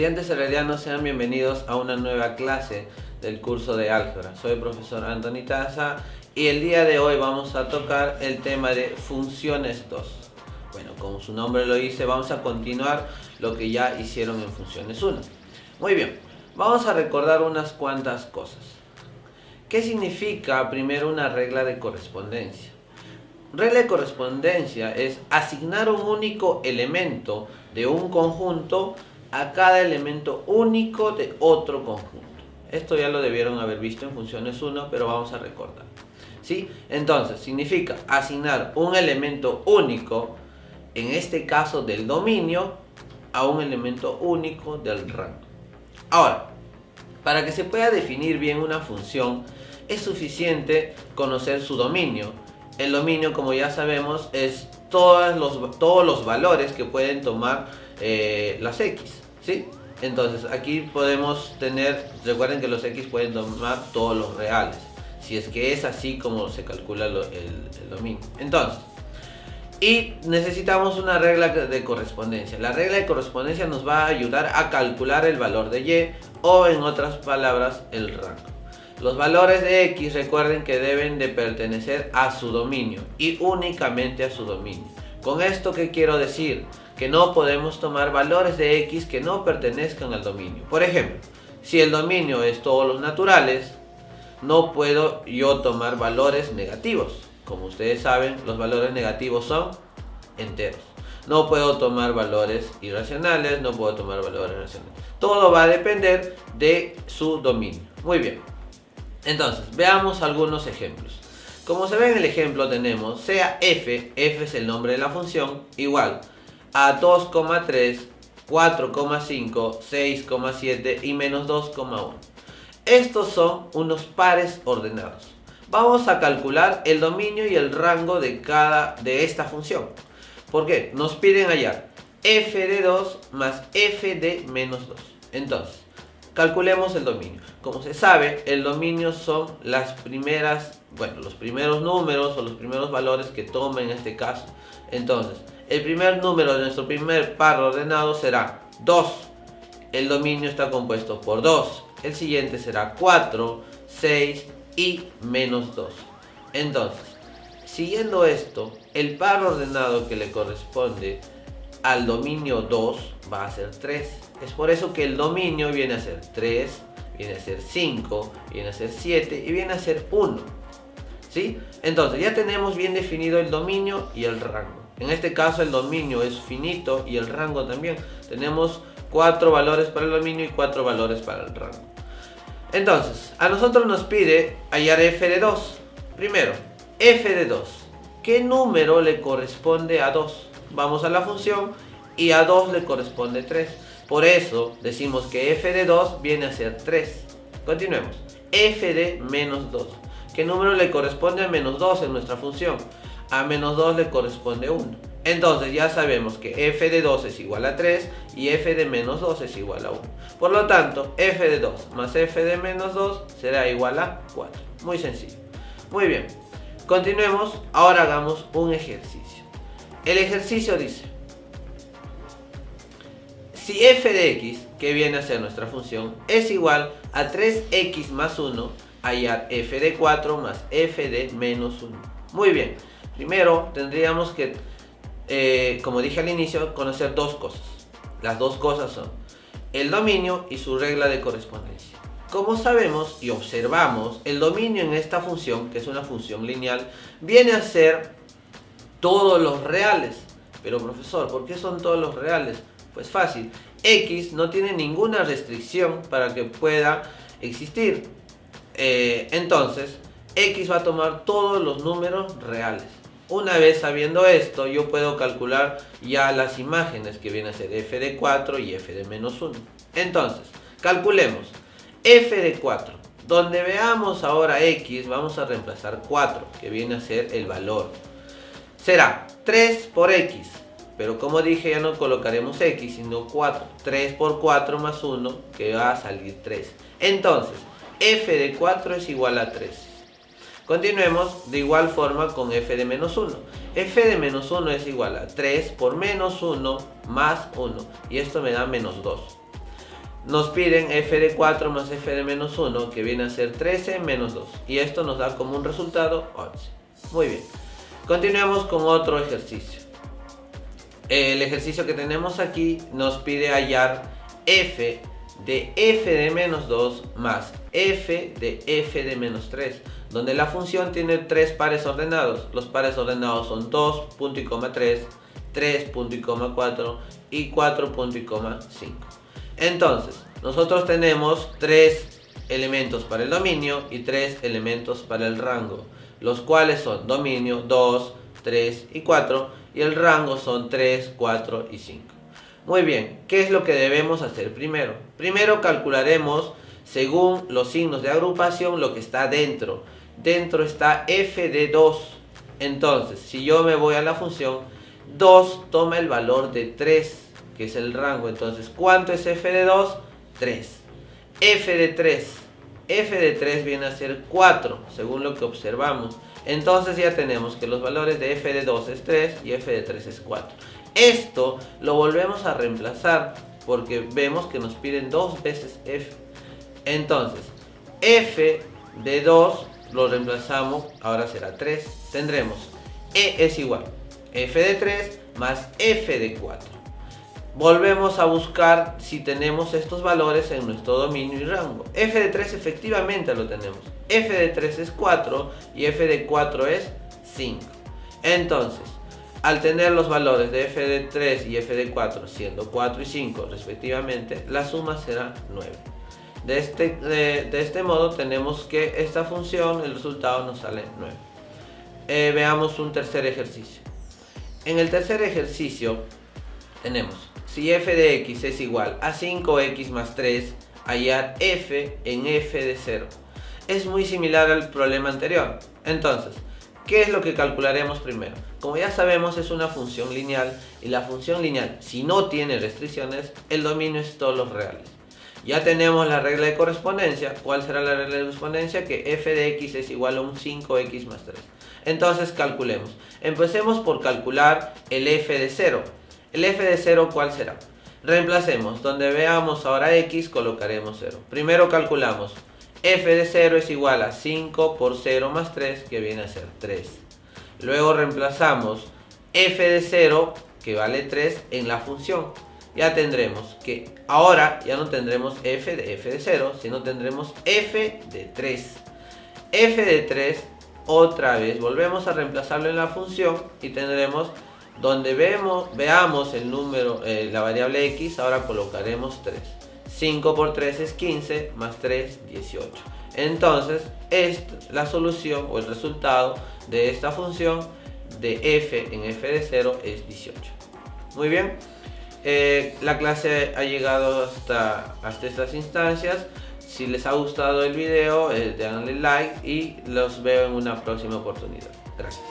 Estudiantes heredianos, sean bienvenidos a una nueva clase del curso de álgebra. Soy el profesor Anthony Taza y el día de hoy vamos a tocar el tema de funciones 2. Bueno, como su nombre lo dice, vamos a continuar lo que ya hicieron en funciones 1. Muy bien, vamos a recordar unas cuantas cosas. ¿Qué significa primero una regla de correspondencia? Regla de correspondencia es asignar un único elemento de un conjunto a cada elemento único de otro conjunto. Esto ya lo debieron haber visto en funciones 1, pero vamos a recordar. ¿Sí? Entonces, significa asignar un elemento único, en este caso del dominio, a un elemento único del rango. Ahora, para que se pueda definir bien una función, es suficiente conocer su dominio. El dominio, como ya sabemos, es todos los valores que pueden tomar las x, ¿sí? Entonces aquí podemos tener, recuerden que los x pueden tomar todos los reales, si es que es así como se calcula el dominio. Entonces, y necesitamos una regla de correspondencia. La regla de correspondencia nos va a ayudar a calcular el valor de y, o en otras palabras, el rango. Los valores de x, recuerden que deben de pertenecer a su dominio y únicamente a su dominio. Con esto, ¿qué quiero decir? Que no podemos tomar valores de x que no pertenezcan al dominio. Por ejemplo, si el dominio es todos los naturales, no puedo yo tomar valores negativos. Como ustedes saben, los valores negativos son enteros. No puedo tomar valores irracionales, no puedo tomar valores racionales. Todo va a depender de su dominio. Muy bien. Entonces, veamos algunos ejemplos. Como se ve en el ejemplo, tenemos sea f es el nombre de la función, igual a 2,3, 4,5, 6,7 y menos 2,1. Estos son unos pares ordenados. Vamos a calcular el dominio y el rango de esta función. ¿Por qué? Nos piden hallar f de 2 más f de menos 2. Entonces, calculemos el dominio. Como se sabe, el dominio son los primeros números o los primeros valores que toma en este caso. Entonces, el primer número de nuestro primer par ordenado será 2. El dominio está compuesto por 2. El siguiente será 4, 6 y menos 2. Entonces, siguiendo esto, el par ordenado que le corresponde al dominio 2 va a ser 3. Es por eso que el dominio viene a ser 3, viene a ser 5, viene a ser 7 y viene a ser 1. ¿Sí? Entonces ya tenemos bien definido el dominio y el rango. En este caso el dominio es finito y el rango también. Tenemos 4 valores para el dominio y 4 valores para el rango. Entonces, a nosotros nos pide hallar f de 2. Primero, f de 2. ¿Qué número le corresponde a 2? Vamos a la función y a 2 le corresponde 3. Por eso decimos que f de 2 viene a ser 3. Continuemos. F de menos 2. ¿Qué número le corresponde a menos 2 en nuestra función? A menos 2 le corresponde 1. Entonces ya sabemos que f de 2 es igual a 3 y f de menos 2 es igual a 1. Por lo tanto, f de 2 más f de menos 2 será igual a 4. Muy sencillo. Muy bien. Continuemos. Ahora hagamos un ejercicio. El ejercicio dice: si f de x, que viene a ser nuestra función, es igual a 3x más 1, hallar f de 4 más f de menos 1. Muy bien. Primero tendríamos que, como dije al inicio, conocer dos cosas. Las dos cosas son el dominio y su regla de correspondencia. Como sabemos y observamos, el dominio en esta función, que es una función lineal, viene a ser todos los reales. Pero profesor, ¿por qué son todos los reales? Pues fácil, x no tiene ninguna restricción para que pueda existir. Entonces, x va a tomar todos los números reales. Una vez sabiendo esto, yo puedo calcular ya las imágenes que vienen a ser f de 4 y f de menos 1. Entonces, calculemos f de 4. Donde veamos ahora x, vamos a reemplazar 4, que viene a ser el valor. Será 3 por x. Pero como dije, ya no colocaremos x, sino 4. 3 por 4 más 1, que va a salir 3. Entonces, f de 4 es igual a 3. Continuemos de igual forma con f de menos 1. F de menos 1 es igual a 3 por menos 1 más 1. Y esto me da menos 2. nos piden f de 4 más f de menos 1, que viene a ser 13 menos 2. Y esto nos da como un resultado 11. Muy bien. Continuemos con otro ejercicio. El ejercicio que tenemos aquí nos pide hallar f de menos 2 más f de menos 3, donde la función tiene tres pares ordenados. Los pares ordenados son 2, punto y coma 3, 3, punto y coma 4 y 4, punto y coma 5. Entonces, nosotros tenemos 3 elementos para el dominio y 3 elementos para el rango, los cuales son dominio 2, 3 y 4, y el rango son 3, 4 y 5. Muy bien, ¿qué es lo que debemos hacer primero? Primero calcularemos, según los signos de agrupación, lo que está dentro. Dentro está f de 2. Entonces, si yo me voy a la función, 2 toma el valor de 3, que es el rango. Entonces, ¿cuánto es f de 2? 3. F de 3. F de 3 viene a ser 4, según lo que observamos. Entonces ya tenemos que los valores de f de 2 es 3 y f de 3 es 4. Esto lo volvemos a reemplazar porque vemos que nos piden 2 veces f. Entonces, f de 2 lo reemplazamos, ahora será 3. Tendremos e es igual f de 3 más f de 4. Volvemos a buscar si tenemos estos valores en nuestro dominio y rango. F de 3 efectivamente lo tenemos. F de 3 es 4 y f de 4 es 5. Entonces, al tener los valores de f de 3 y f de 4 siendo 4 y 5 respectivamente, la suma será 9. De este modo tenemos que esta función, el resultado nos sale 9. Veamos un tercer ejercicio. En el tercer ejercicio tenemos, si f de x es igual a 5x más 3, hallar f en f de 0. Es muy similar al problema anterior. Entonces, ¿qué es lo que calcularemos primero? Como ya sabemos, es una función lineal, y la función lineal, si no tiene restricciones, el dominio es todos los reales. Ya tenemos la regla de correspondencia. ¿Cuál será la regla de correspondencia? Que f de x es igual a un 5x más 3. Entonces calculemos. Empecemos por calcular el f de 0. El f de 0, ¿cuál será? Reemplacemos. Donde veamos ahora x, colocaremos 0. Primero calculamos. F de 0 es igual a 5 por 0 más 3, que viene a ser 3. Luego reemplazamos f de 0, que vale 3, en la función. Ya tendremos que ahora ya no tendremos f de 0, sino tendremos f de 3. F de 3, otra vez volvemos a reemplazarlo en la función y tendremos, donde veamos el número, la variable x, ahora colocaremos 3. 5 por 3 es 15, más 3, 18. Entonces, la solución o el resultado de esta función de f en f de 0 es 18. Muy bien. La clase ha llegado hasta estas instancias. Si les ha gustado el video, denle like y los veo en una próxima oportunidad. Gracias.